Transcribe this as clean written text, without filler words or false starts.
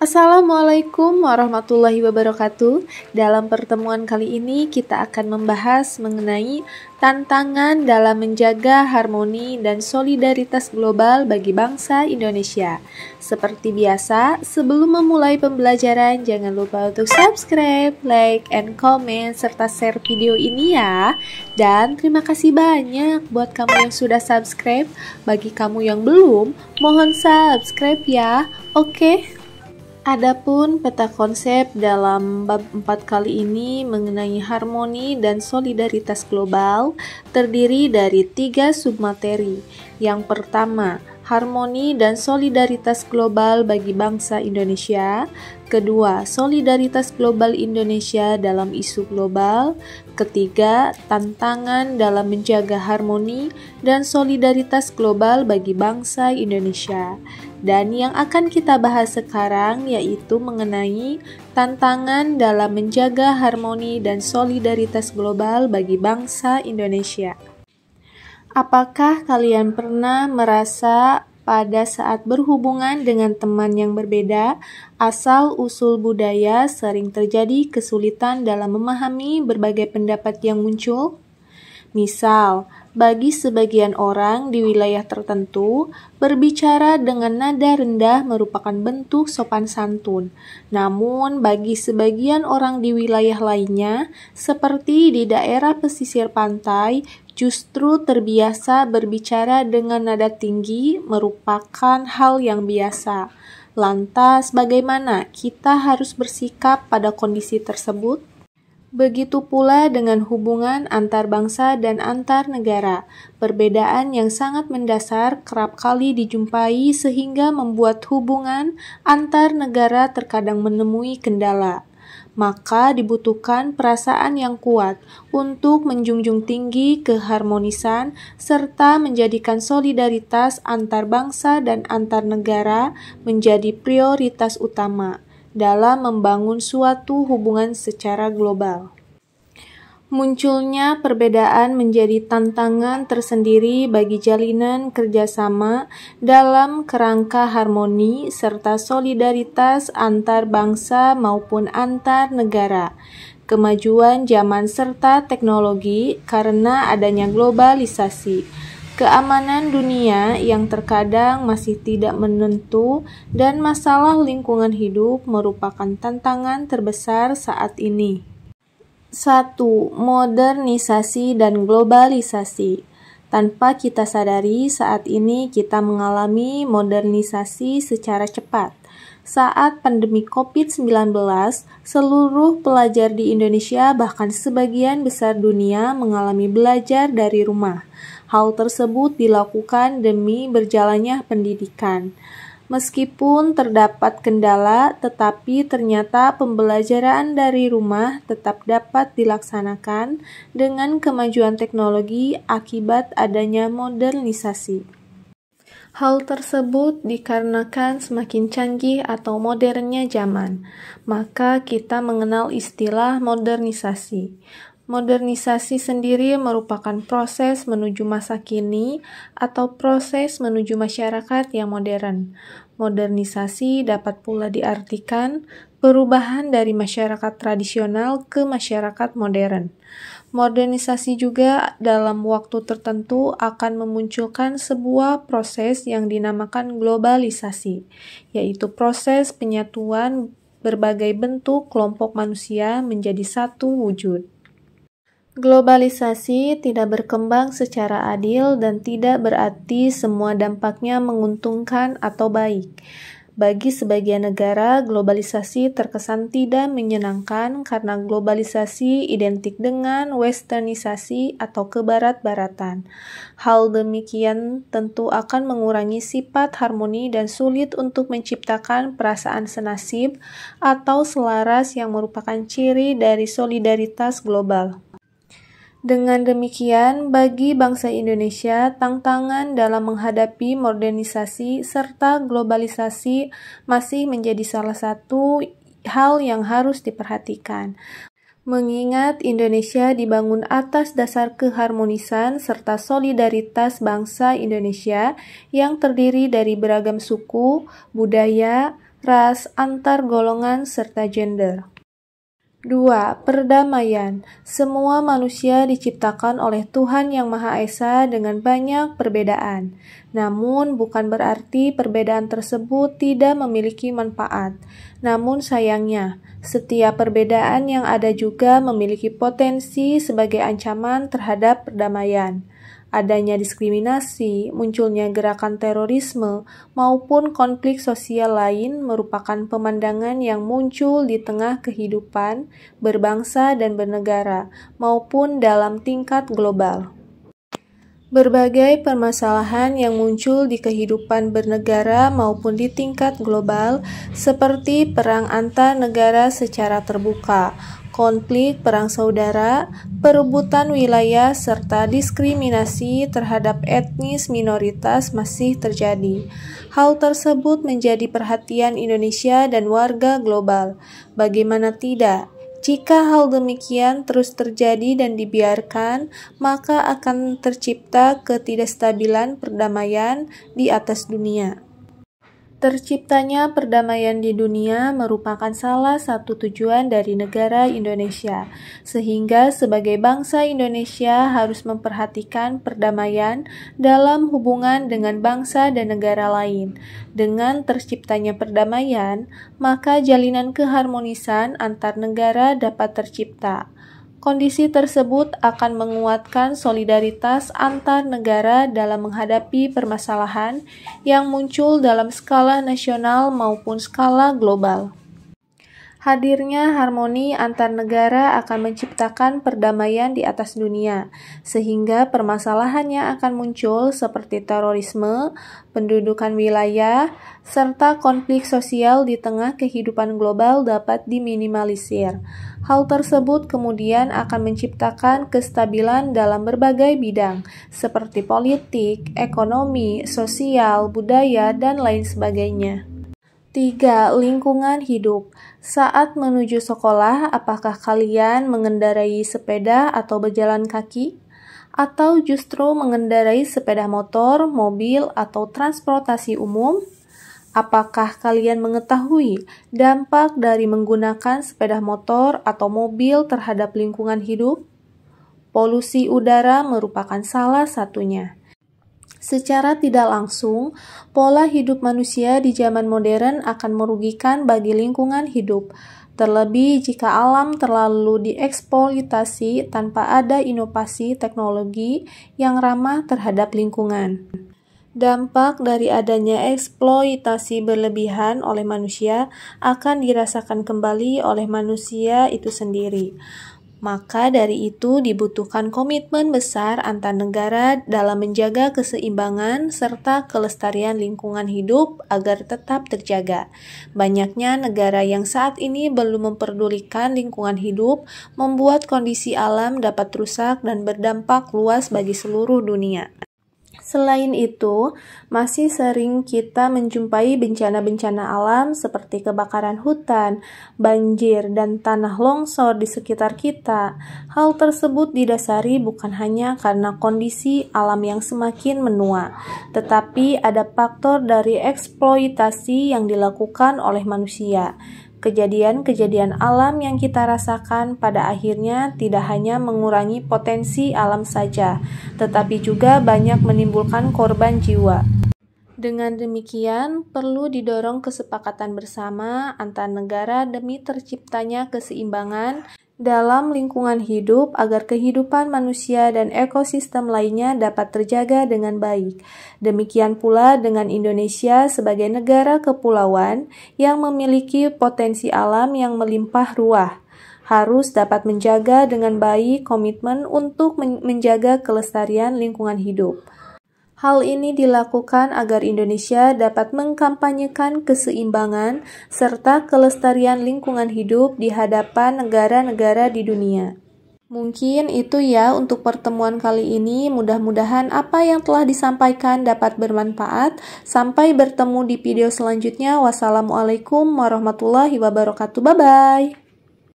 Assalamualaikum warahmatullahi wabarakatuh. Dalam pertemuan kali ini kita akan membahas mengenai tantangan dalam menjaga harmoni dan solidaritas global bagi bangsa Indonesia. Seperti biasa, sebelum memulai pembelajaran jangan lupa untuk subscribe, like, and comment serta share video ini ya. Dan terima kasih banyak buat kamu yang sudah subscribe. Bagi kamu yang belum, mohon subscribe ya. Oke. Adapun peta konsep dalam bab 4 kali ini mengenai harmoni dan solidaritas global terdiri dari 3 submateri. Yang pertama, harmoni dan solidaritas global bagi bangsa Indonesia. Kedua, solidaritas global Indonesia dalam isu global. Ketiga, tantangan dalam menjaga harmoni dan solidaritas global bagi bangsa Indonesia. Dan yang akan kita bahas sekarang yaitu mengenai tantangan dalam menjaga harmoni dan solidaritas global bagi bangsa Indonesia. Apakah kalian pernah merasa pada saat berhubungan dengan teman yang berbeda, asal-usul budaya sering terjadi kesulitan dalam memahami berbagai pendapat yang muncul? Misal, bagi sebagian orang di wilayah tertentu, berbicara dengan nada rendah merupakan bentuk sopan santun. Namun, bagi sebagian orang di wilayah lainnya, seperti di daerah pesisir pantai, justru terbiasa berbicara dengan nada tinggi merupakan hal yang biasa. Lantas, bagaimana kita harus bersikap pada kondisi tersebut? Begitu pula dengan hubungan antar bangsa dan antar negara. Perbedaan yang sangat mendasar kerap kali dijumpai sehingga membuat hubungan antar negara terkadang menemui kendala. Maka dibutuhkan perasaan yang kuat untuk menjunjung tinggi keharmonisan serta menjadikan solidaritas antar bangsa dan antar negara menjadi prioritas utama dalam membangun suatu hubungan secara global. Munculnya perbedaan menjadi tantangan tersendiri bagi jalinan kerjasama dalam kerangka harmoni serta solidaritas antar bangsa maupun antar negara. Kemajuan zaman serta teknologi karena adanya globalisasi. Keamanan dunia yang terkadang masih tidak menentu dan masalah lingkungan hidup merupakan tantangan terbesar saat ini. 1. Modernisasi dan globalisasi. Tanpa kita sadari, saat ini kita mengalami modernisasi secara cepat. Saat pandemi COVID-19, seluruh pelajar di Indonesia bahkan sebagian besar dunia mengalami belajar dari rumah. Hal tersebut dilakukan demi berjalannya pendidikan. Meskipun terdapat kendala, tetapi ternyata pembelajaran dari rumah tetap dapat dilaksanakan dengan kemajuan teknologi akibat adanya modernisasi. Hal tersebut dikarenakan semakin canggih atau modernnya zaman, maka kita mengenal istilah modernisasi. Modernisasi sendiri merupakan proses menuju masa kini atau proses menuju masyarakat yang modern. Modernisasi dapat pula diartikan perubahan dari masyarakat tradisional ke masyarakat modern. Modernisasi juga dalam waktu tertentu akan memunculkan sebuah proses yang dinamakan globalisasi, yaitu proses penyatuan berbagai bentuk kelompok manusia menjadi satu wujud. Globalisasi tidak berkembang secara adil dan tidak berarti semua dampaknya menguntungkan atau baik. Bagi sebagian negara, globalisasi terkesan tidak menyenangkan karena globalisasi identik dengan westernisasi atau kebarat-baratan. Hal demikian tentu akan mengurangi sifat harmoni dan sulit untuk menciptakan perasaan senasib atau selaras yang merupakan ciri dari solidaritas global. Dengan demikian, bagi bangsa Indonesia, tantangan dalam menghadapi modernisasi serta globalisasi masih menjadi salah satu hal yang harus diperhatikan. Mengingat Indonesia dibangun atas dasar keharmonisan serta solidaritas bangsa Indonesia yang terdiri dari beragam suku, budaya, ras, antar golongan, serta gender. 2. Perdamaian. Semua manusia diciptakan oleh Tuhan Yang Maha Esa dengan banyak perbedaan. Namun, bukan berarti perbedaan tersebut tidak memiliki manfaat. Namun sayangnya, setiap perbedaan yang ada juga memiliki potensi sebagai ancaman terhadap perdamaian. Adanya diskriminasi, munculnya gerakan terorisme, maupun konflik sosial lain merupakan pemandangan yang muncul di tengah kehidupan berbangsa dan bernegara, maupun dalam tingkat global. Berbagai permasalahan yang muncul di kehidupan bernegara maupun di tingkat global, seperti perang antar negara secara terbuka, konflik perang saudara, perebutan wilayah, serta diskriminasi terhadap etnis minoritas masih terjadi. Hal tersebut menjadi perhatian Indonesia dan warga global. Bagaimana tidak? Jika hal demikian terus terjadi dan dibiarkan, maka akan tercipta ketidakstabilan perdamaian di atas dunia. Terciptanya perdamaian di dunia merupakan salah satu tujuan dari negara Indonesia, sehingga sebagai bangsa Indonesia harus memperhatikan perdamaian dalam hubungan dengan bangsa dan negara lain. Dengan terciptanya perdamaian, maka jalinan keharmonisan antar negara dapat tercipta. Kondisi tersebut akan menguatkan solidaritas antar negara dalam menghadapi permasalahan yang muncul dalam skala nasional maupun skala global. Hadirnya harmoni antar negara akan menciptakan perdamaian di atas dunia, sehingga permasalahan yang akan muncul seperti terorisme, pendudukan wilayah, serta konflik sosial di tengah kehidupan global dapat diminimalisir. Hal tersebut kemudian akan menciptakan kestabilan dalam berbagai bidang, seperti politik, ekonomi, sosial, budaya, dan lain sebagainya. 3. Lingkungan hidup. Saat menuju sekolah, apakah kalian mengendarai sepeda atau berjalan kaki? Atau justru mengendarai sepeda motor, mobil, atau transportasi umum? Apakah kalian mengetahui dampak dari menggunakan sepeda motor atau mobil terhadap lingkungan hidup? Polusi udara merupakan salah satunya. Secara tidak langsung, pola hidup manusia di zaman modern akan merugikan bagi lingkungan hidup, terlebih jika alam terlalu dieksploitasi tanpa ada inovasi teknologi yang ramah terhadap lingkungan. Dampak dari adanya eksploitasi berlebihan oleh manusia akan dirasakan kembali oleh manusia itu sendiri. Maka dari itu dibutuhkan komitmen besar antar negara dalam menjaga keseimbangan serta kelestarian lingkungan hidup agar tetap terjaga. Banyaknya negara yang saat ini belum memperdulikan lingkungan hidup membuat kondisi alam dapat rusak dan berdampak luas bagi seluruh dunia. Selain itu, masih sering kita menjumpai bencana-bencana alam seperti kebakaran hutan, banjir, dan tanah longsor di sekitar kita. Hal tersebut didasari bukan hanya karena kondisi alam yang semakin menua, tetapi ada faktor dari eksploitasi yang dilakukan oleh manusia. Kejadian-kejadian alam yang kita rasakan pada akhirnya tidak hanya mengurangi potensi alam saja, tetapi juga banyak menimbulkan korban jiwa. Dengan demikian, perlu didorong kesepakatan bersama antar negara demi terciptanya keseimbangan dalam lingkungan hidup agar kehidupan manusia dan ekosistem lainnya dapat terjaga dengan baik. Demikian pula dengan Indonesia sebagai negara kepulauan yang memiliki potensi alam yang melimpah ruah, harus dapat menjaga dengan baik komitmen untuk menjaga kelestarian lingkungan hidup. Hal ini dilakukan agar Indonesia dapat mengkampanyekan keseimbangan serta kelestarian lingkungan hidup di hadapan negara-negara di dunia. Mungkin itu ya untuk pertemuan kali ini. Mudah-mudahan apa yang telah disampaikan dapat bermanfaat. Sampai bertemu di video selanjutnya. Wassalamualaikum warahmatullahi wabarakatuh. Bye-bye.